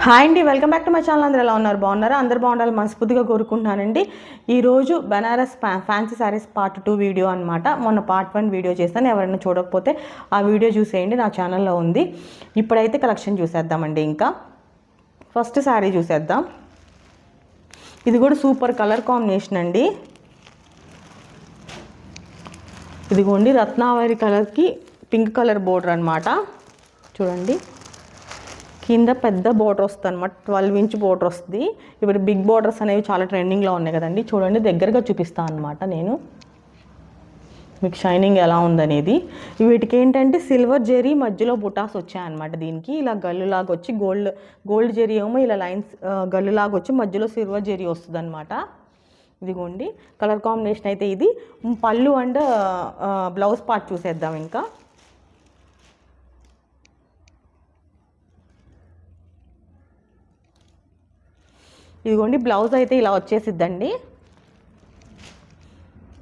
Hi అండి, welcome back to my channel. అందరూ ఎలా ఉన్నారు? బాగున్నారా? అందరు బాగుండాలి మనస్ఫూర్తిగా కోరుకుంటున్నానండి. ఈరోజు Banaras fancy saris part 2 video అనమాట. మొన్న పార్ట్ 1 వీడియో చేస్తాను, ఎవరైనా చూడకపోతే ఆ వీడియో చూసేయండి, నా ఛానల్లో ఉంది. ఇప్పుడైతే కలెక్షన్ చూసేద్దామండి. ఇంకా ఫస్ట్ శారీ చూసేద్దాం. ఇది కూడా సూపర్ కలర్ కాంబినేషన్ అండి. ఇదిగోండి, రత్నావరి కలర్కి పింక్ కలర్ బోర్డర్ అనమాట. చూడండి, కింద పెద్ద బోర్డర్ వస్తుంది అనమాట, 12 ఇంచ్ బోర్డర్ వస్తుంది. ఇప్పుడు బిగ్ బోర్డర్స్ అనేవి చాలా ట్రెండింగ్లో ఉన్నాయి కదండి. చూడండి, దగ్గరగా చూపిస్తాను అనమాట నేను మీకు షైనింగ్ ఎలా ఉందనేది. వీటికి ఏంటంటే సిల్వర్ జెరీ మధ్యలో బుటాస్ వచ్చాయన్నమాట. దీనికి ఇలా గల్లులాగా వచ్చి గోల్డ్ జెరీ ఏమో ఇలా లైన్స్ గల్లులాగా వచ్చి మధ్యలో సిల్వర్ జెరీ వస్తుంది అనమాట. ఇదిగోండి కలర్ కాంబినేషన్ అయితే ఇది. పళ్ళు అండ్ బ్లౌజ్ పార్ట్ చూసేద్దాం. ఇంకా ఇదిగోండి, బ్లౌజ్ అయితే ఇలా వచ్చేసిద్దండి,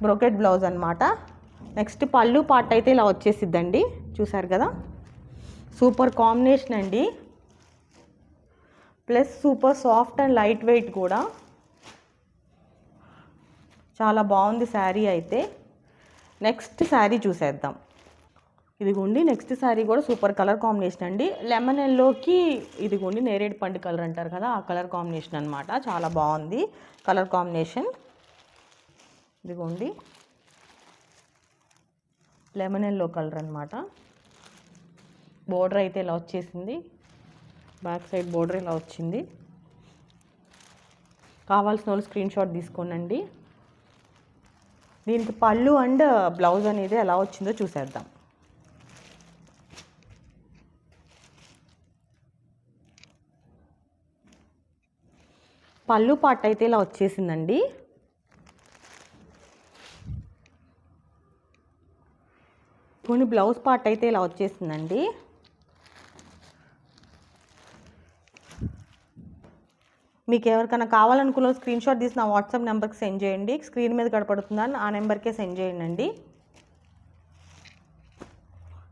బ్రోకెట్ బ్లౌజ్ అనమాట. నెక్స్ట్ పళ్ళు పార్ట్ అయితే ఇలా వచ్చేసిద్దండి, చూసారు కదా. సూపర్ కాంబినేషన్ అండి, plus super soft and light weight కూడా. చాలా బాగుంది శారీ అయితే. నెక్స్ట్ శారీ చూసేద్దాం. ఇదిగోండి, నెక్స్ట్ శారీ కూడా సూపర్ కలర్ కాంబినేషన్ అండి. లెమన్ ఎల్లోకి ఇదిగోండి నేరేడు పండు కలర్ అంటారు కదా, ఆ కలర్ కాంబినేషన్ అనమాట. చాలా బాగుంది కలర్ కాంబినేషన్. ఇదిగోండి లెమన్ ఎల్లో కలర్ అనమాట. బోర్డర్ అయితే ఇలా వచ్చేసింది, బ్యాక్ సైడ్ బోర్డర్ ఇలా వచ్చింది. కావాల్సిన వాళ్ళు స్క్రీన్ షాట్ తీసుకోనండి. దీనికి పళ్ళు అండ్ బ్లౌజ్ అనేది ఎలా వచ్చిందో చూసేద్దాం. పళ్ళు పార్ట్ అయితే ఇలా వచ్చేసిందండి. కొన్ని బ్లౌజ్ పార్ట్ అయితే ఇలా వచ్చేసిందండి. మీకు ఎవరికైనా కావాలనుకున్న స్క్రీన్ షాట్ తీసి నా వాట్సాప్ నెంబర్కి సెండ్ చేయండి. స్క్రీన్ మీద కనపడుతుందని ఆ నెంబర్కే సెండ్ చేయండి.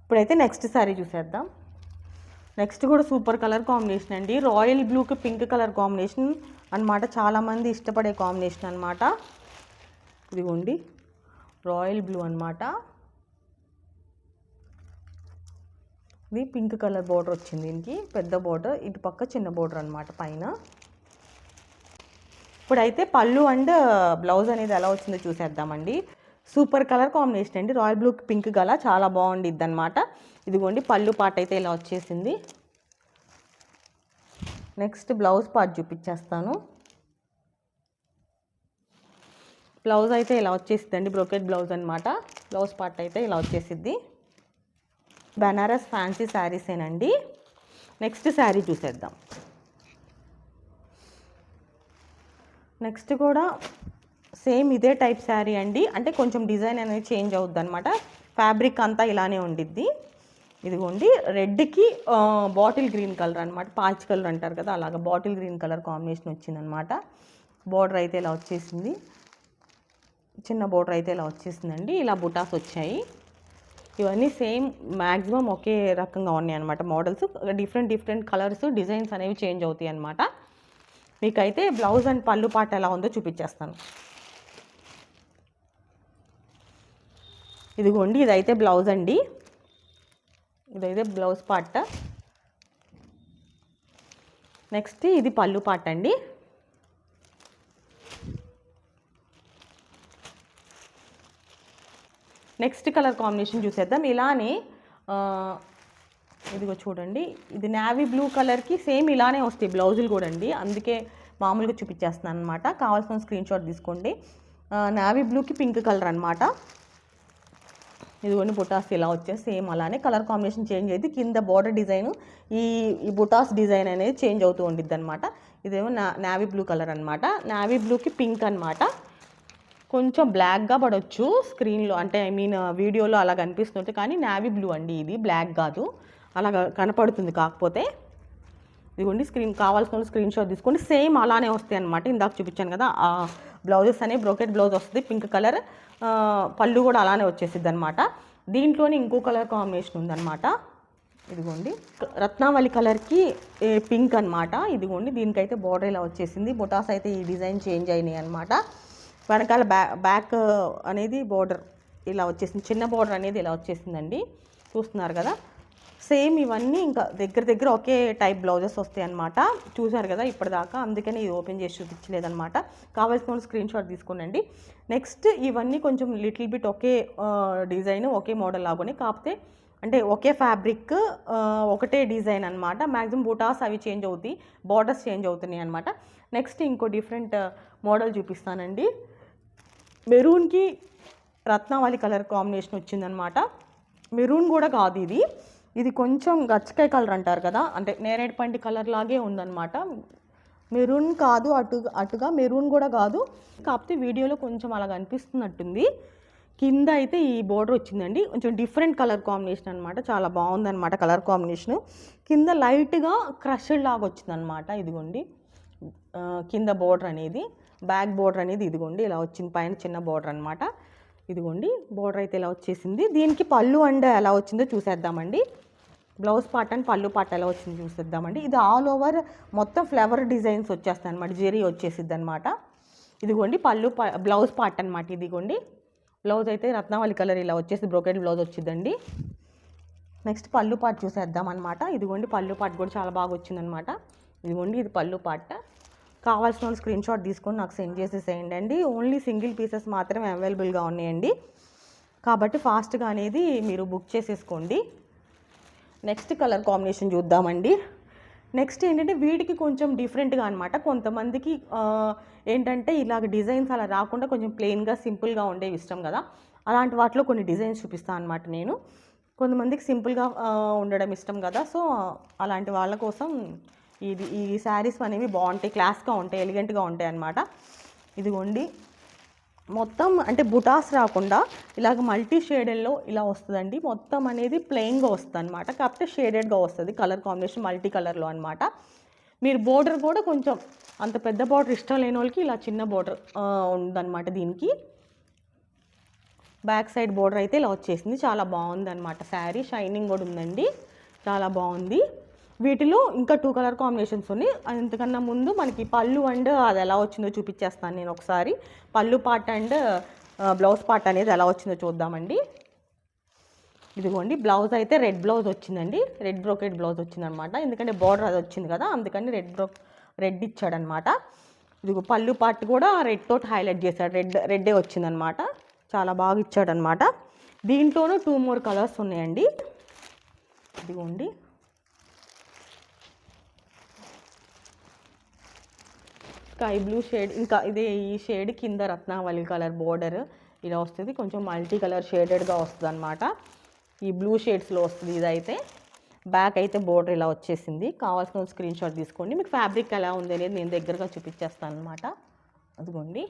ఇప్పుడైతే నెక్స్ట్ శారీ చూసేద్దాం. నెక్స్ట్ కూడా సూపర్ కలర్ కాంబినేషన్ అండి. రాయల్ బ్లూకి పింక్ కలర్ కాంబినేషన్ అనమాట. చాలామంది ఇష్టపడే కాంబినేషన్ అనమాట. ఇదిగోండి రాయల్ బ్లూ అనమాట. ఇది పింక్ కలర్ బోర్డర్ వచ్చింది, దీనికి పెద్ద బోర్డర్, ఇటు పక్క చిన్న బోర్డర్ అనమాట పైన. ఇప్పుడైతే పళ్ళు అండ్ బ్లౌజ్ అనేది ఎలా వచ్చిందో చూసేద్దామండి. సూపర్ కలర్ కాంబినేషన్ అండి, రాయల్ బ్లూకి పింక్ గల చాలా బాగుండిద్ది అనమాట. ఇదిగోండి పళ్ళు పార్ట్ అయితే ఇలా వచ్చేసింది. నెక్స్ట్ బ్లౌజ్ పార్ట్ చూపించేస్తాను. బ్లౌజ్ అయితే ఇలా వచ్చేసిద్దండి, బ్రోకెట్ బ్లౌజ్ అనమాట. బ్లౌజ్ పార్ట్ అయితే ఇలా వచ్చేసిద్ది. బనారస్ ఫ్యాన్సీ శారీసేనండి. నెక్స్ట్ శారీ చూసేద్దాం. నెక్స్ట్ కూడా సేమ్ ఇదే టైప్ శారీ అండి, అంటే కొంచెం డిజైన్ అనేది చేంజ్ అవుద్ది అనమాట. ఫ్యాబ్రిక్ అంతా ఇలానే ఉండిద్ది. ఇదిగోండి రెడ్కి బాటిల్ గ్రీన్ కలర్ అనమాట, పాచ్ కలర్ అంటారు కదా, అలాగా బాటిల్ గ్రీన్ కలర్ కాంబినేషన్ వచ్చిందనమాట. బోర్డర్ అయితే ఇలా వచ్చేసింది, చిన్న బోర్డర్ అయితే ఇలా వచ్చేసిందండి. ఇలా బుటాస్ వచ్చాయి. ఇవన్నీ సేమ్ మ్యాక్సిమం ఒకే రకంగా ఉన్నాయి అనమాట. మోడల్స్ డిఫరెంట్ కలర్స్ డిజైన్స్ అనేవి చేంజ్ అవుతాయి అనమాట. మీకైతే బ్లౌజ్ అండ్ పళ్ళు పాట ఎలా ఉందో చూపించేస్తాను. ఇదిగోండి ఇదైతే బ్లౌజ్ అండి, ఇదైతే బ్లౌజ్ పార్ట్. నెక్స్ట్ ఇది పళ్ళు పార్ట్ అండి. నెక్స్ట్ కలర్ కాంబినేషన్ చూసేద్దాం. ఇలానే ఇదిగో చూడండి, ఇది నేవీ బ్లూ కలర్కి సేమ్ ఇలానే వస్తాయి బ్లౌజులు కూడా అండి, అందుకే మామూలుగా చూపించేస్తున్నాను అనమాట. కావాల్సిన స్క్రీన్ షాట్ తీసుకోండి. నేవీ బ్లూకి పింక్ కలర్ అనమాట. ఇదిగోండి బుటాస్ ఇలా వచ్చేసి సేమ్ అలానే కలర్ కాంబినేషన్ చేంజ్ అయ్యింది. కింద బార్డర్ డిజైన్ ఈ బుటాస్ డిజైన్ అనేది చేంజ్ అవుతూ ఉండిద్ది అనమాట. ఇదేమో నేవీ బ్లూ కలర్ అనమాట. నేవీ బ్లూకి పింక్ అనమాట. కొంచెం బ్లాక్గా పడవచ్చు స్క్రీన్లో, అంటే ఐ మీన్ వీడియోలో అలా కనిపిస్తుంటే, కానీ నేవీ బ్లూ అండి, ఇది బ్లాక్ కాదు, అలా కనపడుతుంది. కాకపోతే ఇదిగోండి కావాల్సిన వాళ్ళు స్క్రీన్ షాట్ తీసుకోండి. సేమ్ అలానే వస్తాయి అనమాట. ఇందాక చూపించాను కదా, ఆ బ్లౌజెస్ అనేవి బ్రోకెట్ బ్లౌజ్ వస్తుంది, పింక్ కలర్. పళ్ళు కూడా అలానే వచ్చేసిద్ది అనమాట. దీంట్లోనే ఇంకో కలర్ కాంబినేషన్ ఉందన్నమాట. ఇదిగోండి రత్నావళి కలర్కి పింక్ అనమాట. ఇదిగోండి దీనికైతే బోర్డర్ ఇలా వచ్చేసింది. బుటాస్ అయితే ఈ డిజైన్ చేంజ్ అయినాయి అనమాట. వెనకాల బ్యాక్ అనేది బోర్డర్ ఇలా వచ్చేసింది, చిన్న బోర్డర్ అనేది ఇలా వచ్చేసిందండి. చూస్తున్నారు కదా, సేమ్ ఇవన్నీ ఇంకా దగ్గర ఒకే టైప్ బ్లౌజెస్ వస్తాయి అనమాట. చూసారు కదా ఇప్పటిదాకా, అందుకని ఇది ఓపెన్ చేసి చూపించలేదన్నమాట. కావాల్సిన స్క్రీన్ షాట్ తీసుకోండి. నెక్స్ట్ ఇవన్నీ కొంచెం లిటిల్ బిట్ ఒకే డిజైన్ ఒకే మోడల్ లాగానే, కాకపోతే అంటే ఒకే ఫ్యాబ్రిక్ ఒకటే డిజైన్ అనమాట. మ్యాక్సిమం బుటాస్ అవి చేంజ్ అవుతాయి, బార్డర్స్ చేంజ్ అవుతున్నాయి అనమాట. నెక్స్ట్ ఇంకో డిఫరెంట్ మోడల్ చూపిస్తానండి. మెరూన్కి రత్నావళి కలర్ కాంబినేషన్ వచ్చిందనమాట. మెరూన్ కూడా కాదు ఇది, ఇది కొంచెం గచ్చకాయ కలర్ అంటారు కదా, అంటే నేరేడు పండు కలర్ లాగే ఉందన్నమాట. మెరూన్ కాదు, అటుగా మెరూన్ కూడా కాదు, కాకపోతే వీడియోలో కొంచెం అలాగ అనిపిస్తున్నట్టుంది. కింద అయితే ఈ బోర్డర్ వచ్చిందండి, కొంచెం డిఫరెంట్ కలర్ కాంబినేషన్ అనమాట. చాలా బాగుందన్నమాట కలర్ కాంబినేషను. కింద లైట్గా క్రష్డ్ లాగా వచ్చిందనమాట. ఇదిగోండి కింద బోర్డర్ అనేది, బ్యాక్ బోర్డర్ అనేది ఇదిగోండి ఇలా వచ్చింది, పైన చిన్న బోర్డర్ అనమాట. ఇదిగోండి బోర్డర్ అయితే ఇలా వచ్చేసింది. దీనికి పళ్ళు అండ్ ఎలా వచ్చిందో చూసేద్దామండి. బ్లౌజ్ పార్ట్ అండ్ పళ్ళు పార్ట్ ఎలా వచ్చిందో చూసేద్దామండి. ఇది ఆల్ ఓవర్ మొత్తం ఫ్లవర్ డిజైన్స్ వచ్చేస్తాయి అనమాట, జెరీ వచ్చేసిద్ది అనమాట. ఇదిగోండి బ్లౌజ్ పార్ట్ అనమాట. ఇదిగోండి బ్లౌజ్ అయితే రత్నావళి కలర్ ఇలా వచ్చేసి బ్రోకెడ్ బ్లౌజ్ వచ్చిందండి. నెక్స్ట్ పళ్ళు పార్ట్ చూసేద్దాం అనమాట. ఇదిగోండి పళ్ళు పార్ట్ కూడా చాలా బాగా వచ్చిందనమాట. ఇదిగోండి ఇది పళ్ళు పార్ట్. కావాల్సిన వాళ్ళు స్క్రీన్ షాట్ తీసుకొని నాకు సెండ్ చేసేసేయండి అండి. ఓన్లీ సింగిల్ పీసెస్ మాత్రమే అవైలబుల్గా ఉన్నాయండి, కాబట్టి ఫాస్ట్గా అనేది మీరు బుక్ చేసేసుకోండి. నెక్స్ట్ కలర్ కాంబినేషన్ చూద్దామండి. నెక్స్ట్ ఏంటంటే వీటికి కొంచెం డిఫరెంట్గా అనమాట. కొంతమందికి ఏంటంటే ఇలాగ డిజైన్స్ అలా రాకుండా కొంచెం ప్లెయిన్గా సింపుల్గా ఉండేవి ఇష్టం కదా, అలాంటి వాటిలో కొన్ని డిజైన్స్ చూపిస్తాను అనమాట నేను. కొంతమందికి సింపుల్గా ఉండడం ఇష్టం కదా, సో అలాంటి వాళ్ళ కోసం ఈ శారీస్ అనేవి బాగుంటాయి, క్లాస్గా ఉంటాయి, ఎలిగెంట్గా ఉంటాయి అన్నమాట. ఇదిగోండి మొత్తం అంటే బుటాస్ రాకుండా ఇలాగ మల్టీ షేడెడ్లో ఇలా వస్తుందండి. మొత్తం అనేది ప్లెయిన్గా వస్తుంది అనమాట, కాకపోతే షేడెడ్గా వస్తుంది. కలర్ కాంబినేషన్ మల్టీ కలర్లో అనమాట. మీరు బోర్డర్ కూడా కొంచెం అంత పెద్ద బోర్డర్ ఇష్టం లేని వాళ్ళకి ఇలా చిన్న బోర్డర్ ఉందన్నమాట. దీనికి బ్యాక్ సైడ్ బోర్డర్ అయితే ఇలా వచ్చేసింది, చాలా బాగుంది అనమాట. శారీ షైనింగ్ కూడా ఉందండి, చాలా బాగుంది. వీటిలో ఇంకా 2 కలర్ కాంబినేషన్స్ ఉన్నాయి. అంతకన్నా ముందు మనకి పళ్ళు అండ్ అది ఎలా వచ్చిందో చూపించేస్తాను నేను ఒకసారి. పళ్ళు పార్ట్ అండ్ బ్లౌజ్ పార్ట్ అనేది ఎలా వచ్చిందో చూద్దామండి. ఇదిగోండి బ్లౌజ్ అయితే రెడ్ బ్లౌజ్ వచ్చిందండి, రెడ్ బ్రోకెట్ బ్లౌజ్ వచ్చిందనమాట. ఎందుకంటే బార్డర్ అది వచ్చింది కదా, అందుకని రెడ్ ఇచ్చాడనమాట. ఇదిగో పళ్ళు పార్ట్ కూడా రెడ్ తోటి హైలైట్ చేశాడు, రెడ్డే వచ్చిందనమాట. చాలా బాగా ఇచ్చాడనమాట. దీంట్లోనూ 2 more కలర్స్ ఉన్నాయండి. ఇదిగోండి స్కై బ్లూ షేడ్, ఇంకా ఇదే ఈ షేడ్ కింద రత్నావళి కలర్ బోర్డర్ ఇలా వస్తుంది, కొంచెం మల్టీ కలర్ షేడెడ్గా వస్తుంది అనమాట. ఈ బ్లూ షేడ్స్లో వస్తుంది. ఇదైతే బ్యాక్ అయితే బోర్డర్ ఇలా వచ్చేసింది. కావాల్సిన స్క్రీన్ షాట్ తీసుకోండి. మీకు ఫ్యాబ్రిక్ ఎలా ఉంది అనేది నేను దగ్గరగా చూపించేస్తాను అనమాట. అదిగోండి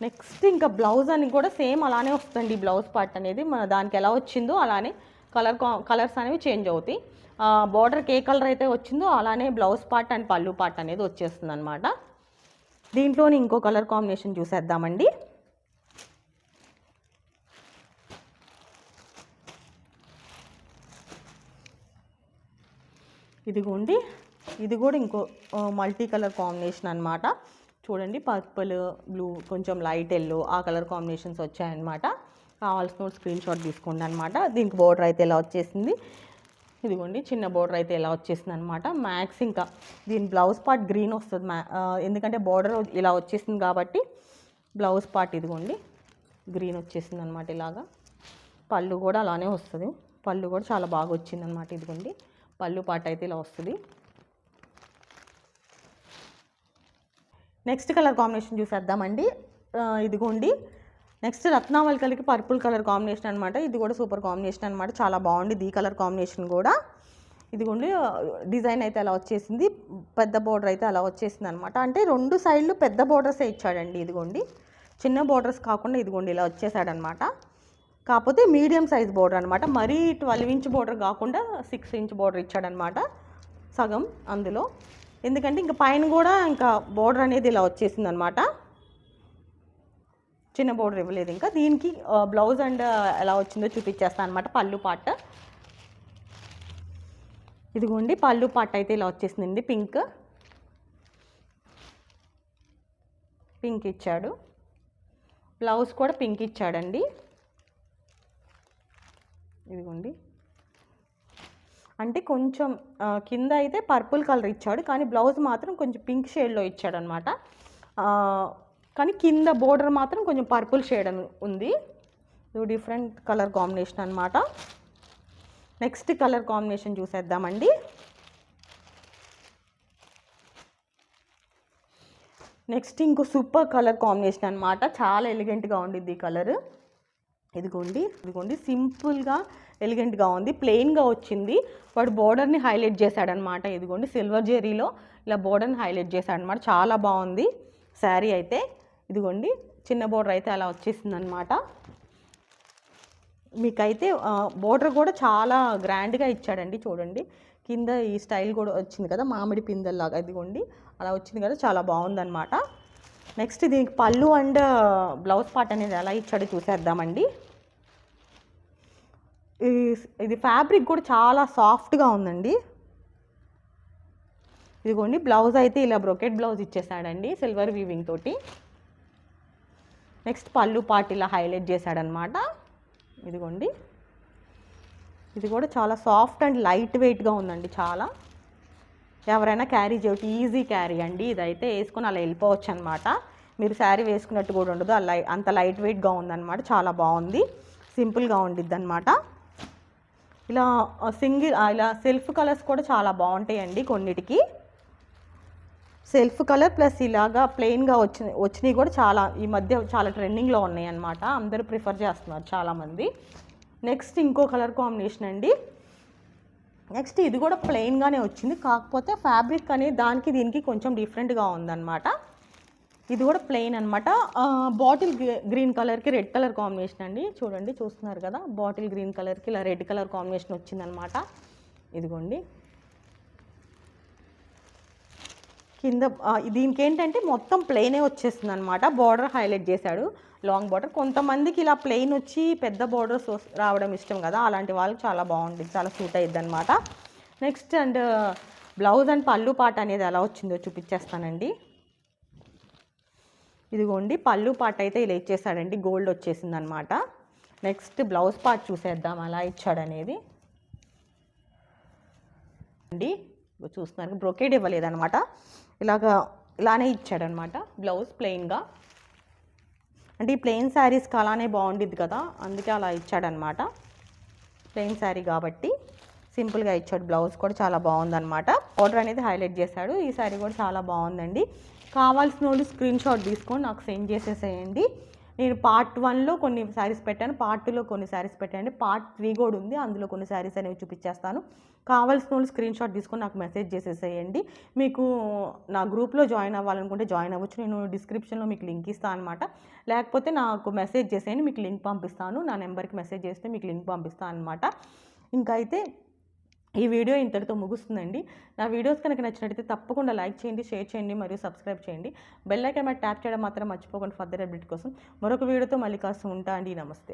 నెక్స్ట్ ఇంకా బ్లౌజ్ అని కూడా సేమ్ అలానే వస్తుంది. బ్లౌజ్ పార్ట్ అనేది మన దానికి ఎలా వచ్చిందో అలానే కలర్స్ అనేవి చేంజ్ అవుతాయి. బోర్డర్కి ఏ కలర్ అయితే వచ్చిందో అలానే బ్లౌజ్ పార్ట్ అండ్ పళ్ళు పార్ట్ అనేది వచ్చేస్తుంది అనమాట. దీంట్లోని ఇంకో కలర్ కాంబినేషన్ చూసేద్దామండి. ఇదిగోండి ఇది కూడా ఇంకో మల్టీ కలర్ కాంబినేషన్ అనమాట. చూడండి పర్పుల్ బ్లూ కొంచెం లైట్ ఎల్లో ఆ కలర్ కాంబినేషన్స్ వచ్చాయన్నమాట. కావాల్సిన స్క్రీన్ షాట్ తీసుకోండి అనమాట. దీనికి బోర్డర్ అయితే ఇలా వచ్చేసింది. ఇదిగోండి చిన్న బోర్డర్ అయితే ఇలా వచ్చేసింది అనమాట. మ్యాక్స్ ఇంకా దీని బ్లౌజ్ పార్ట్ గ్రీన్ వస్తుంది, ఎందుకంటే బోర్డర్ ఇలా వచ్చేసింది కాబట్టి బ్లౌజ్ పార్ట్ ఇదిగోండి గ్రీన్ వచ్చేసింది అనమాట. ఇలాగా పళ్ళు కూడా అలానే వస్తుంది, పళ్ళు కూడా చాలా బాగా వచ్చింది అనమాట. ఇదిగోండి పళ్ళు పార్ట్ అయితే ఇలా వస్తుంది. నెక్స్ట్ కలర్ కాంబినేషన్ చూసేద్దామండి. ఇదిగోండి నెక్స్ట్ రత్నావళి కలికి పర్పుల్ కలర్ కాంబినేషన్ అనమాట. ఇది కూడా సూపర్ కాంబినేషన్ అనమాట, చాలా బాగుంది ఈ కలర్ కాంబినేషన్ కూడా. ఇదిగోండి డిజైన్ అయితే అలా వచ్చేసింది, పెద్ద బోర్డర్ అయితే అలా వచ్చేసింది అనమాట. అంటే 2 సైడ్లు పెద్ద బోర్డర్సే ఇచ్చాడండి. ఇదిగోండి చిన్న బోర్డర్స్ కాకుండా ఇదిగోండి ఇలా వచ్చేసాడనమాట. కాకపోతే మీడియం సైజ్ బోర్డర్ అనమాట, మరీ 12 inch బోర్డర్ కాకుండా 6 inch బోర్డర్ ఇచ్చాడనమాట సగం అందులో. ఎందుకంటే ఇంకా పైన కూడా ఇంకా బోర్డర్ అనేది ఇలా వచ్చేసింది అనమాట, చిన్న బోర్డర్ ఇవ్వలేదు. ఇంకా దీనికి బ్లౌజ్ అండ్ ఎలా వచ్చిందో చూపించేస్తాను అనమాట. పళ్ళు పార్ట్ ఇదిగోండి పళ్ళు పాట అయితే ఇలా వచ్చేసిందండి. పింక్ ఇచ్చాడు. బ్లౌజ్ కూడా పింక్ ఇచ్చాడండి. ఇదిగోండి అంటే కొంచెం కింద అయితే పర్పుల్ కలర్ ఇచ్చాడు, కానీ బ్లౌజ్ మాత్రం కొంచెం పింక్ షేడ్లో ఇచ్చాడు అనమాట. కానీ కింద బోర్డర్ మాత్రం కొంచెం పర్పుల్ షేడ్ అని ఉంది. ఇది డిఫరెంట్ కలర్ కాంబినేషన్ అనమాట. నెక్స్ట్ కలర్ కాంబినేషన్ చూసేద్దామండి. నెక్స్ట్ ఇంకో సూపర్ కలర్ కాంబినేషన్ అనమాట. చాలా ఎలిగెంట్గా ఉండిద్ది ఈ కలర్. ఇదిగోండి సింపుల్గా ఎలిగెంట్గా ఉంది, ప్లెయిన్గా వచ్చింది. వాడు బోర్డర్ని హైలైట్ చేశాడనమాట. ఇదిగోండి సిల్వర్ జెరీలో ఇలా బోర్డర్ని హైలైట్ చేశాడనమాట. చాలా బాగుంది శారీ అయితే. ఇదిగోండి చిన్న బోర్డర్ అయితే అలా వచ్చేసింది అనమాట. మీకైతే బోర్డర్ కూడా చాలా గ్రాండ్గా ఇచ్చాడండి. చూడండి కింద ఈ స్టైల్ కూడా వచ్చింది కదా, మామిడి పిందెల్లాగా. ఇదిగోండి అలా వచ్చింది కదా, చాలా బాగుందన్నమాట. నెక్స్ట్ దీనికి పళ్ళు అండ్ బ్లౌజ్ పార్ట్ అనేది ఎలా ఇచ్చాడో చూసేద్దామండి. ఇది ఫ్యాబ్రిక్ కూడా చాలా సాఫ్ట్గా ఉందండి. ఇదిగోండి బ్లౌజ్ అయితే ఇలా బ్రొకెట్ బ్లౌజ్ ఇచ్చేసాడండి సిల్వర్ వీవింగ్ తోటి. నెక్స్ట్ పళ్ళు పార్ట్ ఇలా హైలైట్ చేశాడనమాట. ఇదిగోండి ఇది కూడా చాలా సాఫ్ట్ అండ్ లైట్ వెయిట్గా ఉందండి. చాలా ఎవరైనా క్యారీ చేయవచ్చు, ఈజీ క్యారీ అండి. ఇదైతే వేసుకొని అలా వెళ్ళిపోవచ్చు అనమాట. మీరు శారీ వేసుకున్నట్టు కూడా ఉండదు, అంత లైట్ వెయిట్గా ఉందన్నమాట. చాలా బాగుంది, సింపుల్గా ఉండిద్ది అనమాట. ఇలా ఇలా సెల్ఫ్ కలర్స్ కూడా చాలా బాగుంటాయండి. కొన్నిటికి సెల్ఫ్ కలర్ ప్లస్ ఇలాగా ప్లెయిన్గా వచ్చినవి కూడా చాలా ఈ మధ్య చాలా ట్రెండింగ్లో ఉన్నాయి అన్నమాట. అందరూ ప్రిఫర్ చేస్తున్నారు చాలామంది. నెక్స్ట్ ఇంకో కలర్ కాంబినేషన్ అండి. నెక్స్ట్ ఇది కూడా ప్లెయిన్గానే వచ్చింది, కాకపోతే ఫ్యాబ్రిక్ అనేది దానికి దీనికి కొంచెం డిఫరెంట్గా ఉందన్నమాట. ఇది కూడా ప్లెయిన్ అనమాట. బాటిల్ గ్రీన్ కలర్కి రెడ్ కలర్ కాంబినేషన్ అండి. చూడండి చూస్తున్నారు కదా, బాటిల్ గ్రీన్ కలర్కి ఇలా రెడ్ కలర్ కాంబినేషన్ వచ్చిందనమాట. ఇదిగోండి కింద దీనికి ఏంటంటే మొత్తం ప్లెయినే వచ్చేస్తుంది అనమాట. బార్డర్ హైలైట్ చేశాడు, లాంగ్ బార్డర్. కొంతమందికి ఇలా ప్లెయిన్ వచ్చి పెద్ద బార్డర్స్ రావడం ఇష్టం కదా, అలాంటి వాళ్ళకి చాలా బాగుంటుంది, చాలా సూట్ అయ్యిద్ది అనమాట. నెక్స్ట్ అండ్ బ్లౌజ్ అండ్ పళ్ళు పాట అనేది ఎలా వచ్చిందో చూపించేస్తానండి. ఇదిగోండి పళ్ళు పాట అయితే ఇలా ఇచ్చేసాడండి, గోల్డ్ వచ్చేసింది అనమాట. నెక్స్ట్ బ్లౌజ్ పార్ట్ చూసేద్దాం అలా ఇచ్చాడనేది అండి. చూస్తున్నారు బ్రొకేడ్ ఇవ్వలేదన్నమాట, ఇలానే ఇచ్చాడనమాట. బ్లౌజ్ ప్లెయిన్గా, అంటే ఈ ప్లెయిన్ శారీస్కి అలానే బాగుండిద్ది కదా, అందుకే అలా ఇచ్చాడనమాట. ప్లెయిన్ శారీ కాబట్టి సింపుల్గా ఇచ్చాడు. బ్లౌజ్ కూడా చాలా బాగుందన్నమాట. ఆర్డర్ అనేది హైలైట్ చేశాడు. ఈ శారీ కూడా చాలా బాగుందండి. కావాల్సిన వాళ్ళు స్క్రీన్ షాట్ తీసుకొని నాకు సెండ్ చేసేసేయండి. నేను పార్ట్ 1లో కొన్ని శారీస్ పెట్టాను, పార్ట్ 2లో కొన్ని శారీస్ పెట్టాను, పార్ట్ 3 కూడా ఉంది, అందులో కొన్ని శారీస్ అనేవి చూపించేస్తాను. కావాల్సిన వాళ్ళు స్క్రీన్ షాట్ తీసుకొని నాకు మెసేజ్ చేసేసేయండి. మీకు నా గ్రూప్లో జాయిన్ అవ్వాలనుకుంటే జాయిన్ అవ్వచ్చు. నేను డిస్క్రిప్షన్లో మీకు లింక్ ఇస్తాను అనమాట. లేకపోతే నాకు మెసేజ్ చేసేయండి, మీకు లింక్ పంపిస్తాను. నా నెంబర్కి మెసేజ్ చేస్తే మీకు లింక్ పంపిస్తాను అనమాట. ఇంకా అయితే ఈ వీడియో ఇంతటితో ముగుస్తుందండి. నా వీడియోస్ కనుక నచ్చినట్టయితే తప్పకుండా లైక్ చేయండి, షేర్ చేయండి మరియు సబ్స్క్రైబ్ చేయండి. బెల్ ఐకాన్ మీద ట్యాప్ చేయడం మాత్రం మర్చిపోకుండా ఫర్దర్ అప్డేట్ కోసం. మరొక వీడియోతో మళ్ళీ కాస్త ఉంటా అండి. నమస్తే.